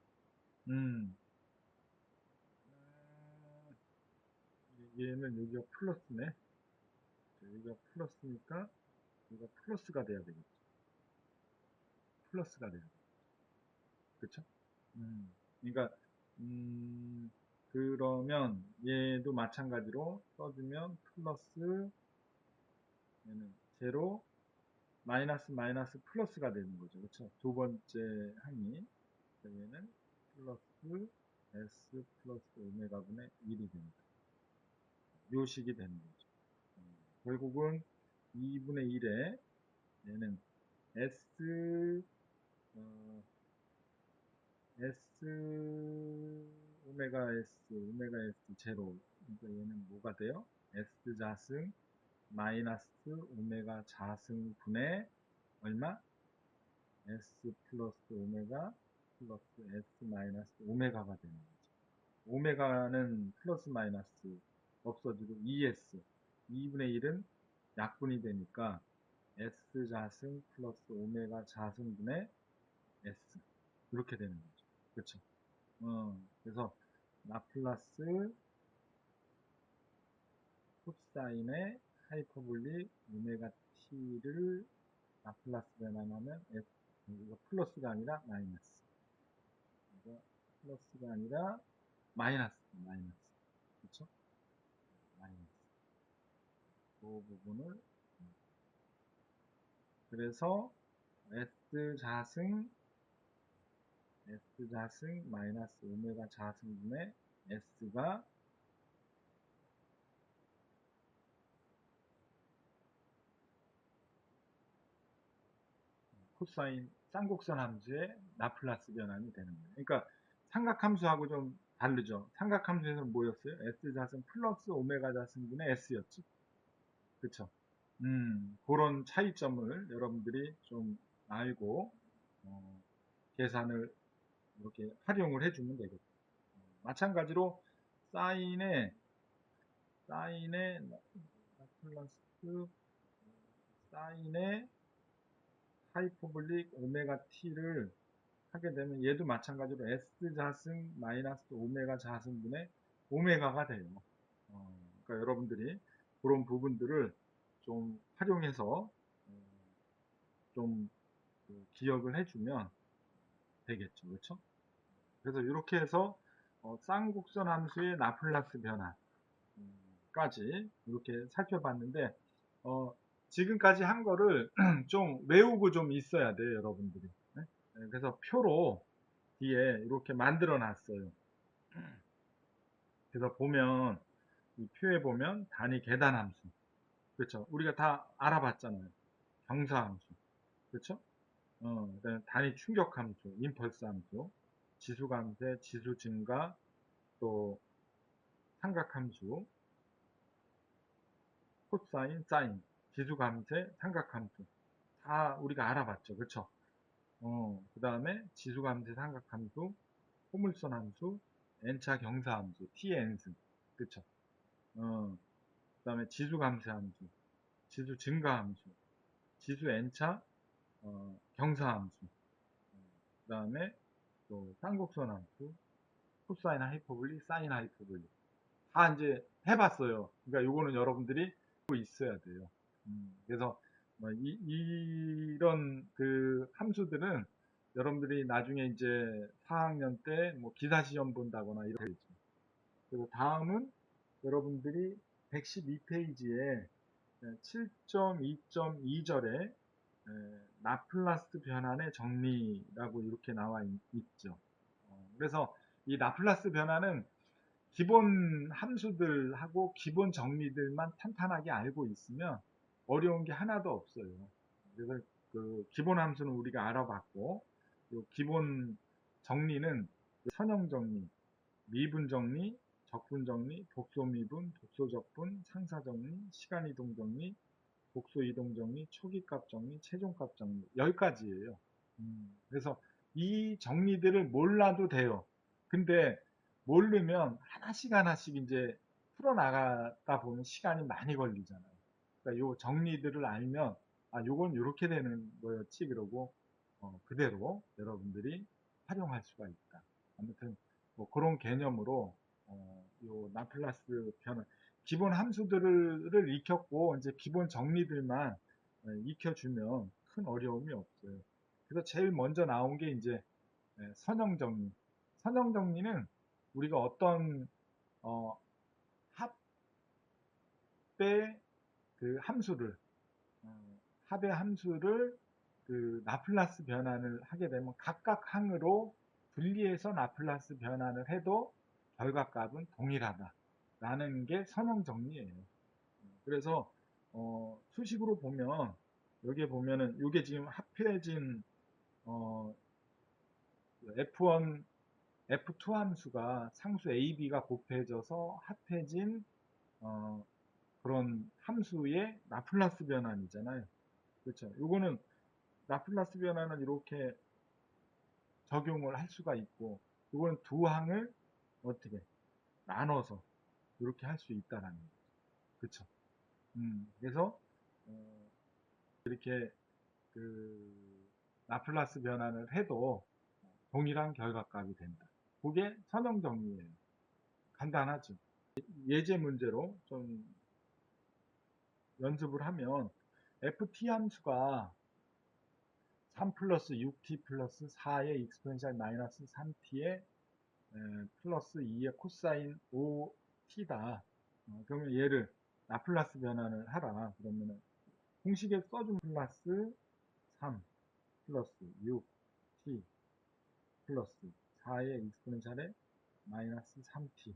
음, 얘는 여기가 플러스네. 여기가 플러스니까, 여기가 플러스가 돼야 되겠죠. 플러스가 돼야 돼. 그쵸? 그러니까, 음, 그러면 얘도 마찬가지로 써주면 플러스, 얘는 제로, 마이너스 마이너스 플러스가 되는 거죠. 그쵸? 두 번째 항이. 얘는 플러스 S 플러스 오메가분의 1이 됩니다. 요 식이 되는 거죠. 결국은 2분의 1에 얘는 S, 어, S 오메가 S, 오메가 S 제로. 그러니까 얘는 뭐가 돼요? S 자승 마이너스 오메가 자승 분의 얼마? S 플러스 오메가 플러스 S 마이너스 오메가가 되는 거죠. 오메가는 플러스 마이너스 없어지고 ES 2분의 1은 약분이 되니까 S 자승 플러스 오메가 자승분의 S 이렇게 되는 거죠. 그렇죠? 그래서 라플라스 코사인의 하이퍼볼릭 오메가 t를 라플라스 변환하면 S, 이거 플러스가 아니라 마이너스. 이거 플러스가 아니라 마이너스, 마이너스. 그렇죠? 마이너스. 그 부분을 그래서 S 자승 마이너스 오메가 자승분의 S가 코사인 쌍곡선 함수의 라플라스 변환이 되는 거예요. 그러니까 삼각함수하고 좀 다르죠. 삼각함수에서는 뭐였어요? S 자승 플러스 오메가 자승분의 S였지. 그쵸? 그런 차이점을 여러분들이 좀 알고 어, 계산을 이렇게 활용을 해주면 되겠죠. 마찬가지로 사인의 라플라스 사인의 하이퍼볼릭 오메가 t를 하게 되면 얘도 마찬가지로 S 자승 마이너스 오메가 자승분의 오메가가 돼요. 그러니까 여러분들이 그런 부분들을 좀 활용해서 좀 기억을 해주면 되겠죠. 그렇죠? 그래서 이렇게 해서 쌍곡선 함수의 라플라스 변화까지 이렇게 살펴봤는데 지금까지 한 거를 좀 외우고 좀 있어야 돼요, 여러분들이. 네? 그래서 표로 뒤에 이렇게 만들어 놨어요. 그래서 보면 이 표에 보면 단위 계단함수, 그렇죠? 우리가 다 알아봤잖아요. 경사함수, 그렇죠? 그다음에 단위 충격함수, 임펄스함수, 지수감쇄, 지수 증가, 또 삼각함수, 코사인, 사인, 지수감쇄, 삼각함수 다 우리가 알아봤죠, 그렇죠? 그다음에 지수감쇄, 삼각함수, 포물선 함수, n차 경사함수, tn승, 그렇죠? 어, 그다음에 지수 감쇄함수, 지수 증가함수, 지수 n차 경사함수, 그다음에 또 쌍곡선 함수, 코사인 하이퍼볼릭, 사인 하이퍼볼릭 다 이제 해봤어요. 그러니까 요거는 여러분들이 알고 있어야 돼요. 그래서 뭐 이런 그 함수들은 여러분들이 나중에 이제 4학년 때 뭐 기사 시험 본다거나 이렇게 되죠. 그리고 다음은 여러분들이 112페이지에 7.2.2절에 라플라스 변환의 정리라고 이렇게 나와 있죠. 그래서 이 라플라스 변환은 기본 함수들하고 기본 정리들만 탄탄하게 알고 있으면 어려운 게 하나도 없어요. 그래서 그 기본 함수는 우리가 알아봤고, 요 기본 정리는 선형 정리, 미분 정리, 적분 정리, 복소 미분, 복소 적분, 상사 정리, 시간 이동 정리, 복소 이동 정리, 초기값 정리, 최종값 정리 10가지예요. 그래서 이 정리들을 몰라도 돼요. 근데 모르면 하나씩 하나씩 이제 풀어나가다 보면 시간이 많이 걸리잖아요. 그러니까 이 정리들을 알면 요건 요렇게 되는 거였지, 그러고 그대로 여러분들이 활용할 수가 있다. 아무튼 뭐 그런 개념으로 요 라플라스 변화, 기본 함수들을 익혔고 이제 기본 정리들만 익혀주면 큰 어려움이 없어요. 그래서 제일 먼저 나온 게 이제 선형 정리. 선형 정리는 우리가 어떤 어, 합의 그 함수를 합의 함수를 그 라플라스 변환을 하게 되면 각각 항으로 분리해서 라플라스 변환을 해도 결과값은 동일하다라는 게 선형 정리예요. 그래서 수식으로 보면 여기에 보면은 이게 지금 합해진 F1, F2 함수가 상수 A, B가 곱해져서 합해진 그런 함수의 라플라스 변환이잖아요. 그렇죠. 요거는 라플라스 변환은 이렇게 적용을 할 수가 있고, 이거는 두 항을 어떻게 나눠서 이렇게 할 수 있다라는 거죠. 그렇죠. 그래서 이렇게 그 라플라스 변환을 해도 동일한 결과값이 된다. 그게 선형 정리예요. 간단하죠. 예제 문제로 좀 연습을 하면 ft 함수가 3 플러스 6t 플러스 4의 익스포넨셜 마이너스 3t의 플러스 2의 코사인 5t다. 그러면 얘를 라플라스 변환을 하라. 그러면은 공식에 써준 플러스 3 플러스 6t 플러스 4의 익스포넨셜의 마이너스 3t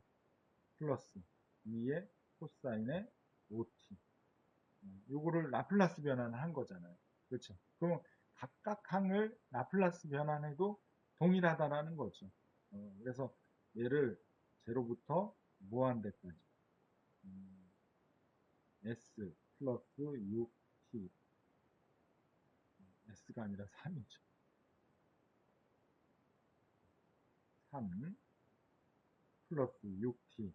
플러스 2의 코사인의 5t. 요거를 라플라스 변환을 한 거잖아요. 그렇죠. 그럼 각각 항을 라플라스 변환해도 동일하다라는 거죠. 그래서 얘를 제로부터 무한대까지 s 플러스 6t, s가 아니라 3이죠. 3 플러스 6t,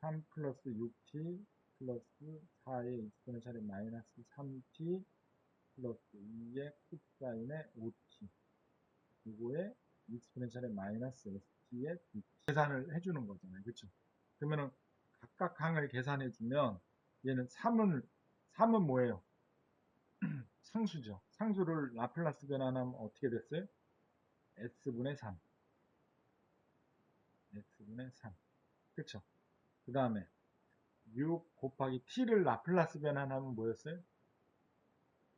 3 플러스 6t 플러스 4의 익스포넨셜의 마이너스 3t 플러스 2의 코사인의 5t, 이거에 익스포넨셜의 마이너스 st의 2t 계산을 해주는 거잖아요. 그렇죠? 그러면은 각각 항을 계산해 주면 얘는 3은 뭐예요? 상수죠. 상수를 라플라스 변환하면 어떻게 됐어요? s분의 3. s분의 3. 그쵸? 그 다음에 6 곱하기 t를 라플라스 변환하면 뭐였어요?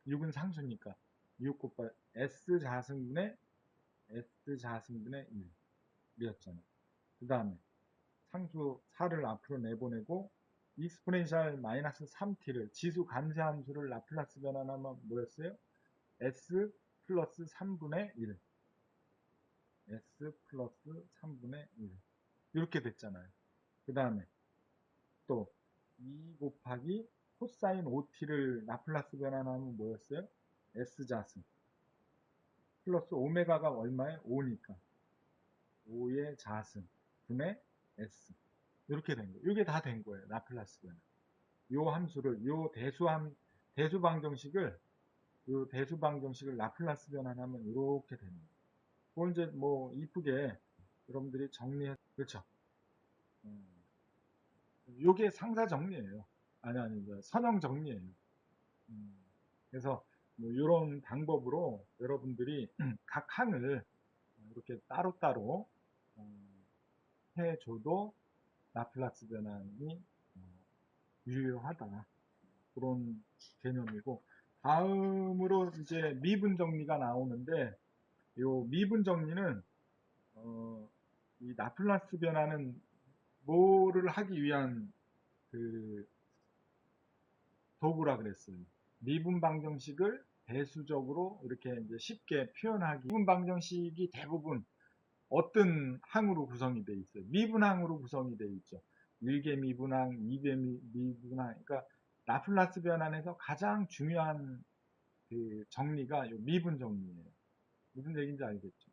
6은 상수니까 6 곱하기 s자승분의 1이었잖아요. 그 다음에 상수 4를 앞으로 내보내고 익스포넨셜 마이너스 3t를 지수 감쇄함수를 라플라스 변환하면 뭐였어요? s 플러스 3분의 1. s 플러스 3분의 1. 이렇게 됐잖아요. 그 다음에 또 2 곱하기 코사인 5t를 라플라스 변환하면 뭐였어요? s자승 플러스 오메가가 얼마에? 5니까 5의 자승 분의 s. 이렇게 된 거예요. 이게 다 된 거예요. 라플라스 변환. 요 함수를, 대수방정식을 라플라스 변환하면 이렇게 되는 거예요. 그걸 이제 뭐 이쁘게 여러분들이 정리해, 그렇죠? 요게 상사 정리예요. 아니, 이제 선형 정리예요. 음, 그래서 뭐 이런 방법으로 여러분들이 각 항을 이렇게 따로따로 해줘도 라플라스 변환이 유효하다. 그런 개념이고, 다음으로 이제 미분 정리가 나오는데, 요 미분 정리는 이 라플라스 변화는 뭐를 하기 위한 그 도구라 그랬어요. 미분 방정식을 대수적으로 이렇게 이제 쉽게 표현하기. 미분 방정식이 대부분 어떤 항으로 구성이 되어 있어요? 미분항으로 구성이 되어 있죠. 1개 미분항, 2개 미분항. 그러니까 라플라스 변환에서 가장 중요한 그 정리가 요 미분 정리예요. 무슨 얘기인지 알겠죠?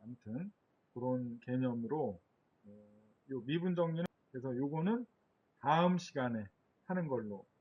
아무튼 그런 개념으로 요 미분 정리는, 그래서 요거는 다음 시간에 하는 걸로